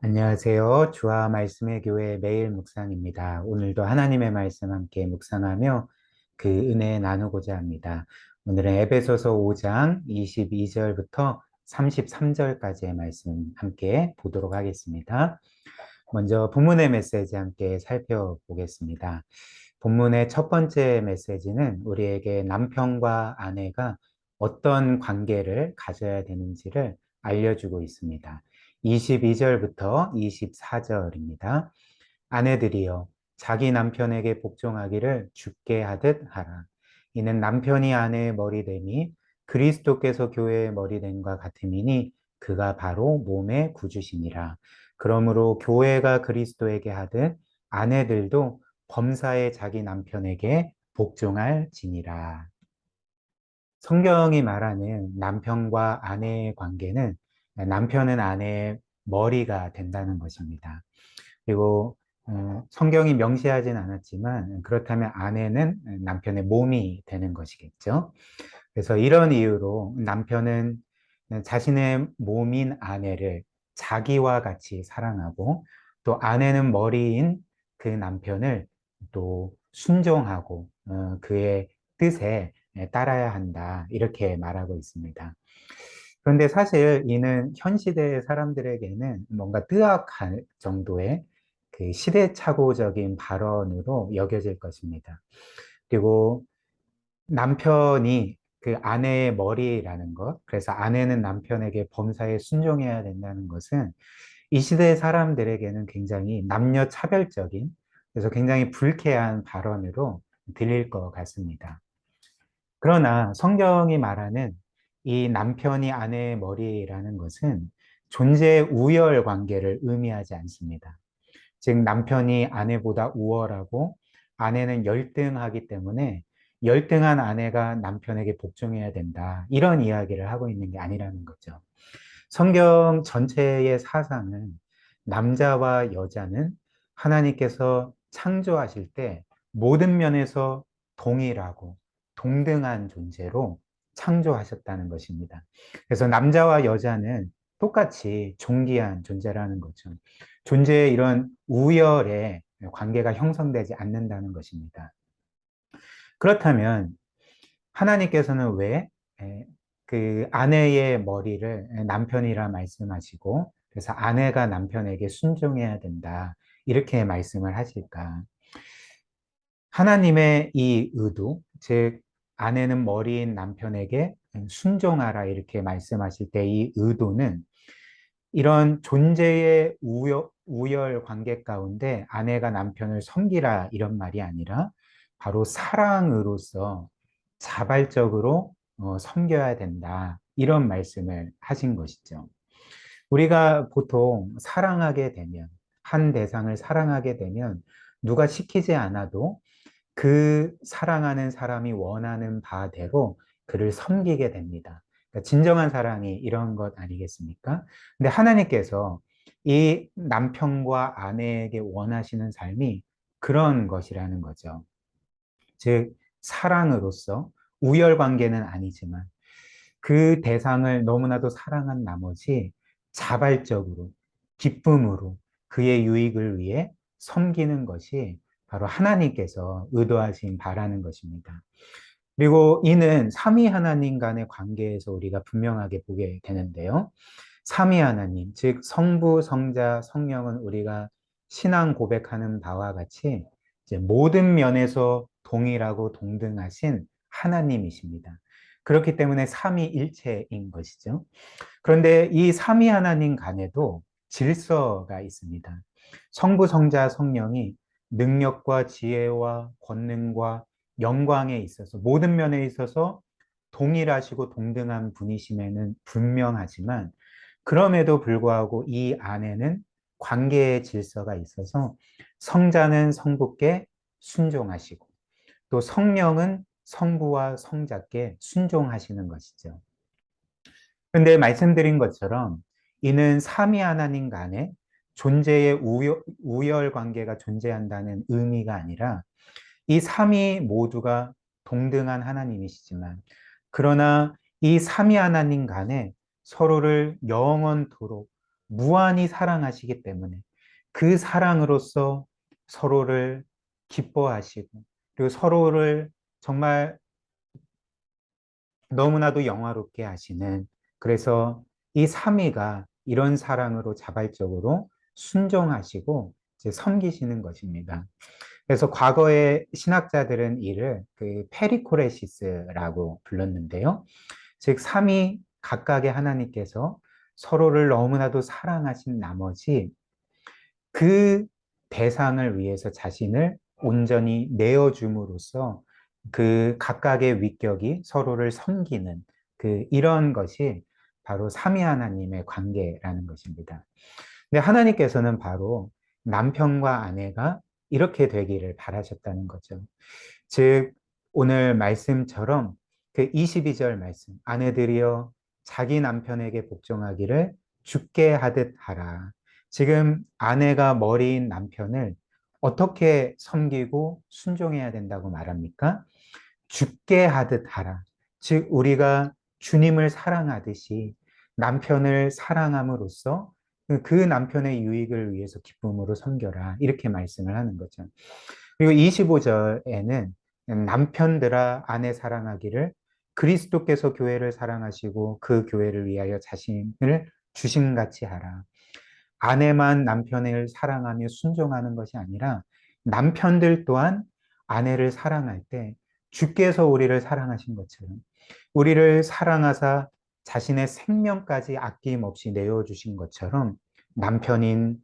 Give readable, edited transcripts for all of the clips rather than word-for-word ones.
안녕하세요. 주와 말씀의 교회 매일 묵상입니다. 오늘도 하나님의 말씀 함께 묵상하며 그 은혜 나누고자 합니다. 오늘은 에베소서 5장 22절부터 33절까지의 말씀 함께 보도록 하겠습니다. 먼저 본문의 메시지 함께 살펴보겠습니다. 본문의 첫 번째 메시지는 우리에게 남편과 아내가 어떤 관계를 가져야 되는지를 알려주고 있습니다. 22절부터 24절입니다. 아내들이여 자기 남편에게 복종하기를 주께 하듯 하라. 이는 남편이 아내의 머리됨이 그리스도께서 교회의 머리됨과 같음이니 그가 바로 몸의 구주시니라. 그러므로 교회가 그리스도에게 하듯 아내들도 범사에 자기 남편에게 복종할지니라. 성경이 말하는 남편과 아내의 관계는 남편은 아내의 머리가 된다는 것입니다. 그리고 성경이 명시하진 않았지만 그렇다면 아내는 남편의 몸이 되는 것이겠죠. 그래서 이런 이유로 남편은 자신의 몸인 아내를 자기와 같이 사랑하고 또 아내는 머리인 그 남편을 또 순종하고 그의 뜻에 따라야 한다. 이렇게 말하고 있습니다. 그런데 사실 이는 현 시대의 사람들에게는 뭔가 뜨악할 정도의 그 시대착오적인 발언으로 여겨질 것입니다. 그리고 남편이 그 아내의 머리라는 것, 그래서 아내는 남편에게 범사에 순종해야 된다는 것은 이 시대의 사람들에게는 굉장히 남녀 차별적인, 그래서 굉장히 불쾌한 발언으로 들릴 것 같습니다. 그러나 성경이 말하는 이 남편이 아내의 머리라는 것은 존재의 우열 관계를 의미하지 않습니다. 즉, 남편이 아내보다 우월하고 아내는 열등하기 때문에 열등한 아내가 남편에게 복종해야 된다. 이런 이야기를 하고 있는 게 아니라는 거죠. 성경 전체의 사상은 남자와 여자는 하나님께서 창조하실 때 모든 면에서 동일하고 동등한 존재로 창조하셨다는 것입니다. 그래서 남자와 여자는 똑같이 존귀한 존재라는 거죠. 존재의 이런 우열의 관계가 형성되지 않는다는 것입니다. 그렇다면 하나님께서는 왜 그 아내의 머리를 남편이라 말씀하시고 그래서 아내가 남편에게 순종해야 된다 이렇게 말씀을 하실까? 하나님의 이 의도, 즉 아내는 머리인 남편에게 순종하라 이렇게 말씀하실 때 이 의도는 이런 존재의 우열 관계 가운데 아내가 남편을 섬기라 이런 말이 아니라 바로 사랑으로서 자발적으로 섬겨야 된다. 이런 말씀을 하신 것이죠. 우리가 보통 사랑하게 되면, 한 대상을 사랑하게 되면 누가 시키지 않아도 그 사랑하는 사람이 원하는 바대로 그를 섬기게 됩니다. 그러니까 진정한 사랑이 이런 것 아니겠습니까? 근데 하나님께서 이 남편과 아내에게 원하시는 삶이 그런 것이라는 거죠. 즉, 사랑으로서 우열 관계는 아니지만 그 대상을 너무나도 사랑한 나머지 자발적으로, 기쁨으로 그의 유익을 위해 섬기는 것이 바로 하나님께서 의도하신 바라는 것입니다. 그리고 이는 삼위 하나님 간의 관계에서 우리가 분명하게 보게 되는데요. 삼위 하나님, 즉 성부, 성자, 성령은 우리가 신앙 고백하는 바와 같이 이제 모든 면에서 동일하고 동등하신 하나님이십니다. 그렇기 때문에 삼위일체인 것이죠. 그런데 이 삼위 하나님 간에도 질서가 있습니다. 성부, 성자, 성령이 능력과 지혜와 권능과 영광에 있어서 모든 면에 있어서 동일하시고 동등한 분이심에는 분명하지만 그럼에도 불구하고 이 안에는 관계의 질서가 있어서 성자는 성부께 순종하시고 또 성령은 성부와 성자께 순종하시는 것이죠. 그런데 말씀드린 것처럼 이는 삼위 하나님 간에 존재의 우열 관계가 존재한다는 의미가 아니라 이 삼위 모두가 동등한 하나님이시지만 그러나 이 삼위 하나님 간에 서로를 영원토록 무한히 사랑하시기 때문에 그 사랑으로서 서로를 기뻐하시고 그리고 서로를 정말 너무나도 영화롭게 하시는 그래서 이 삼위가 이런 사랑으로 자발적으로 순종하시고 이제 섬기시는 것입니다. 그래서 과거의 신학자들은 이를 그 페리코레시스라고 불렀는데요. 즉 삼위 각각의 하나님께서 서로를 너무나도 사랑하신 나머지 그 대상을 위해서 자신을 온전히 내어줌으로써 그 각각의 위격이 서로를 섬기는 그 이런 것이 바로 삼위 하나님의 관계라는 것입니다. 근데 하나님께서는 바로 남편과 아내가 이렇게 되기를 바라셨다는 거죠. 즉 오늘 말씀처럼 그 22절 말씀 아내들이여 자기 남편에게 복종하기를 주께 하듯 하라. 지금 아내가 머리인 남편을 어떻게 섬기고 순종해야 된다고 말합니까? 주께 하듯 하라. 즉 우리가 주님을 사랑하듯이 남편을 사랑함으로써 그 남편의 유익을 위해서 기쁨으로 섬겨라. 이렇게 말씀을 하는 거죠. 그리고 25절에는 남편들아 아내 사랑하기를 그리스도께서 교회를 사랑하시고 그 교회를 위하여 자신을 주심같이 하라. 아내만 남편을 사랑하며 순종하는 것이 아니라 남편들 또한 아내를 사랑할 때 주께서 우리를 사랑하신 것처럼 우리를 사랑하사 자신의 생명까지 아낌없이 내어주신 것처럼 남편인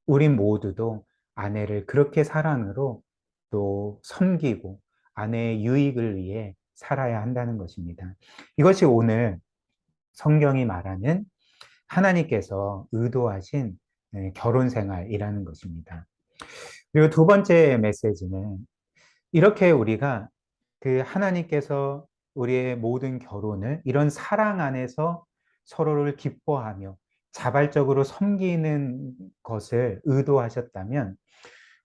우리 모두도 아내를 그렇게 사랑으로 또 섬기고 아내의 유익을 위해 살아야 한다는 것입니다. 이것이 오늘 성경이 말하는 하나님께서 의도하신 결혼 생활이라는 것입니다. 그리고 두 번째 메시지는 이렇게 우리가 그 하나님께서 우리의 모든 결혼을 이런 사랑 안에서 서로를 기뻐하며 자발적으로 섬기는 것을 의도하셨다면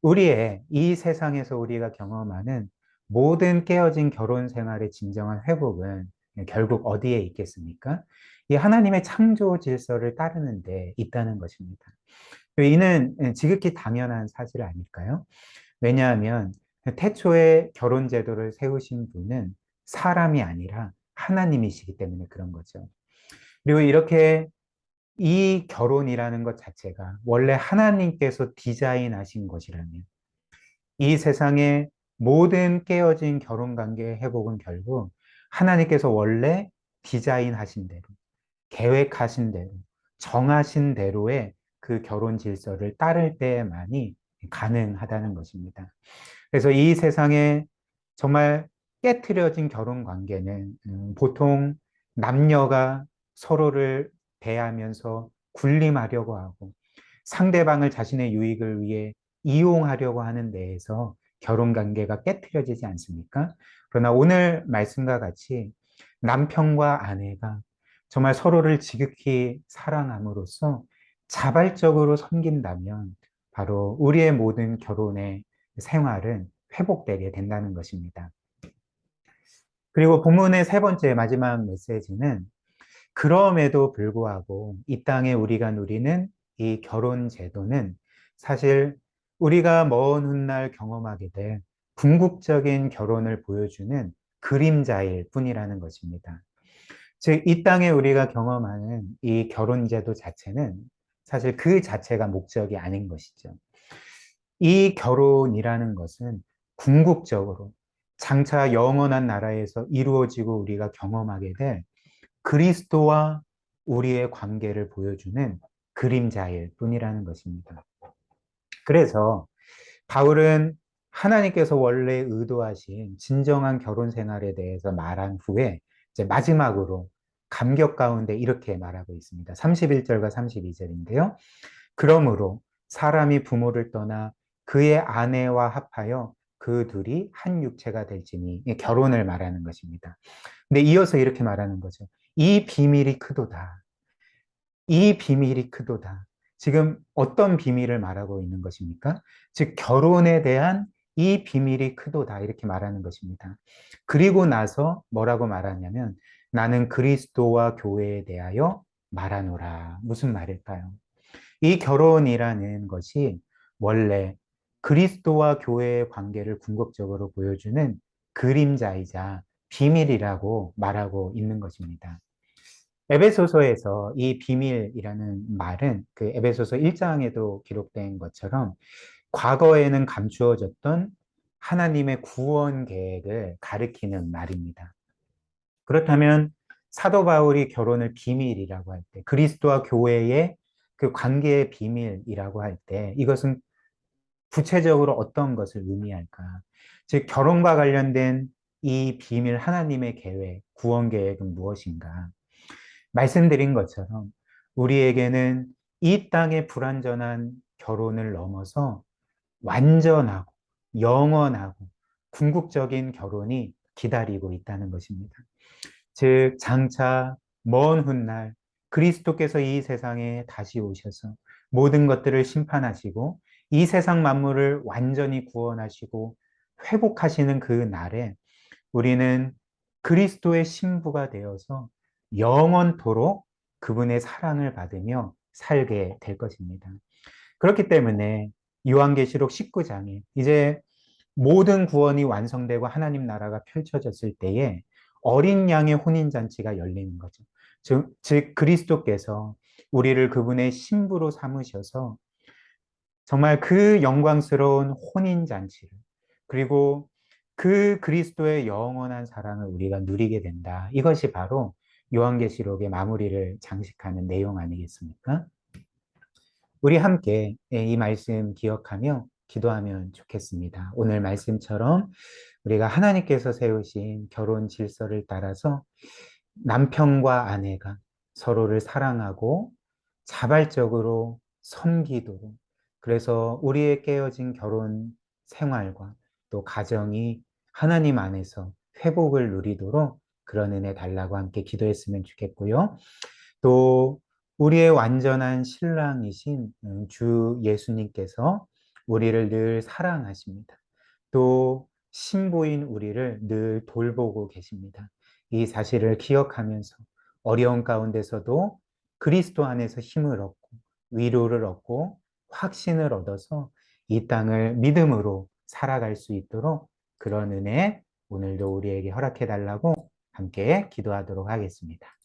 우리의 이 세상에서 우리가 경험하는 모든 깨어진 결혼 생활의 진정한 회복은 결국 어디에 있겠습니까? 이 하나님의 창조 질서를 따르는 데 있다는 것입니다. 이는 지극히 당연한 사실 아닐까요? 왜냐하면 태초에 결혼 제도를 세우신 분은 사람이 아니라 하나님이시기 때문에 그런 거죠. 그리고 이렇게 이 결혼이라는 것 자체가 원래 하나님께서 디자인하신 것이라면 이 세상의 모든 깨어진 결혼 관계의 회복은 결국 하나님께서 원래 디자인하신 대로, 계획하신 대로, 정하신 대로의 그 결혼 질서를 따를 때만이 가능하다는 것입니다. 그래서 이 세상에 정말 깨트려진 결혼 관계는 보통 남녀가 서로를 대하면서 군림하려고 하고 상대방을 자신의 유익을 위해 이용하려고 하는 데에서 결혼 관계가 깨트려지지 않습니까? 그러나 오늘 말씀과 같이 남편과 아내가 정말 서로를 지극히 사랑함으로써 자발적으로 섬긴다면 바로 우리의 모든 결혼의 생활은 회복되게 된다는 것입니다. 그리고 본문의 세 번째 마지막 메시지는 그럼에도 불구하고 이 땅에 우리가 누리는 이 결혼 제도는 사실 우리가 먼 훗날 경험하게 될 궁극적인 결혼을 보여주는 그림자일 뿐이라는 것입니다. 즉, 이 땅에 우리가 경험하는 이 결혼 제도 자체는 사실 그 자체가 목적이 아닌 것이죠. 이 결혼이라는 것은 궁극적으로 장차 영원한 나라에서 이루어지고 우리가 경험하게 될 그리스도와 우리의 관계를 보여주는 그림자일 뿐이라는 것입니다. 그래서 바울은 하나님께서 원래 의도하신 진정한 결혼 생활에 대해서 말한 후에 이제 마지막으로 감격 가운데 이렇게 말하고 있습니다. 31절과 32절인데요. 그러므로 사람이 부모를 떠나 그의 아내와 합하여 그 둘이 한 육체가 될지니 결혼을 말하는 것입니다. 근데 이어서 이렇게 말하는 거죠. 이 비밀이 크도다. 이 비밀이 크도다. 지금 어떤 비밀을 말하고 있는 것입니까? 즉 결혼에 대한 이 비밀이 크도다 이렇게 말하는 것입니다. 그리고 나서 뭐라고 말하냐면 나는 그리스도와 교회에 대하여 말하노라. 무슨 말일까요? 이 결혼이라는 것이 원래 그리스도와 교회의 관계를 궁극적으로 보여주는 그림자이자 비밀이라고 말하고 있는 것입니다. 에베소서에서 이 비밀이라는 말은 그 에베소서 1장에도 기록된 것처럼 과거에는 감추어졌던 하나님의 구원 계획을 가리키는 말입니다. 그렇다면 사도 바울이 결혼을 비밀이라고 할 때, 그리스도와 교회의 그 관계의 비밀이라고 할 때, 이것은 구체적으로 어떤 것을 의미할까? 즉, 결혼과 관련된 이 비밀 하나님의 계획, 구원 계획은 무엇인가? 말씀드린 것처럼 우리에게는 이 땅의 불완전한 결혼을 넘어서 완전하고 영원하고 궁극적인 결혼이 기다리고 있다는 것입니다. 즉 장차 먼 훗날 그리스도께서 이 세상에 다시 오셔서 모든 것들을 심판하시고 이 세상 만물을 완전히 구원하시고 회복하시는 그 날에 우리는 그리스도의 신부가 되어서 영원토록 그분의 사랑을 받으며 살게 될 것입니다. 그렇기 때문에 요한계시록 19장에 이제 모든 구원이 완성되고 하나님 나라가 펼쳐졌을 때에 어린 양의 혼인잔치가 열리는 거죠. 즉 그리스도께서 우리를 그분의 신부로 삼으셔서 정말 그 영광스러운 혼인잔치를 그리고 그 그리스도의 영원한 사랑을 우리가 누리게 된다. 이것이 바로 요한계시록의 마무리를 장식하는 내용 아니겠습니까? 우리 함께 이 말씀 기억하며 기도하면 좋겠습니다. 오늘 말씀처럼 우리가 하나님께서 세우신 결혼 질서를 따라서 남편과 아내가 서로를 사랑하고 자발적으로 섬기도록 그래서 우리의 깨어진 결혼 생활과 또 가정이 하나님 안에서 회복을 누리도록 그런 은혜 달라고 함께 기도했으면 좋겠고요. 또 우리의 완전한 신랑이신 주 예수님께서 우리를 늘 사랑하십니다. 또 신부인 우리를 늘 돌보고 계십니다. 이 사실을 기억하면서 어려운 가운데서도 그리스도 안에서 힘을 얻고 위로를 얻고 확신을 얻어서 이 땅을 믿음으로 살아갈 수 있도록 그런 은혜 오늘도 우리에게 허락해 달라고 함께 기도하도록 하겠습니다.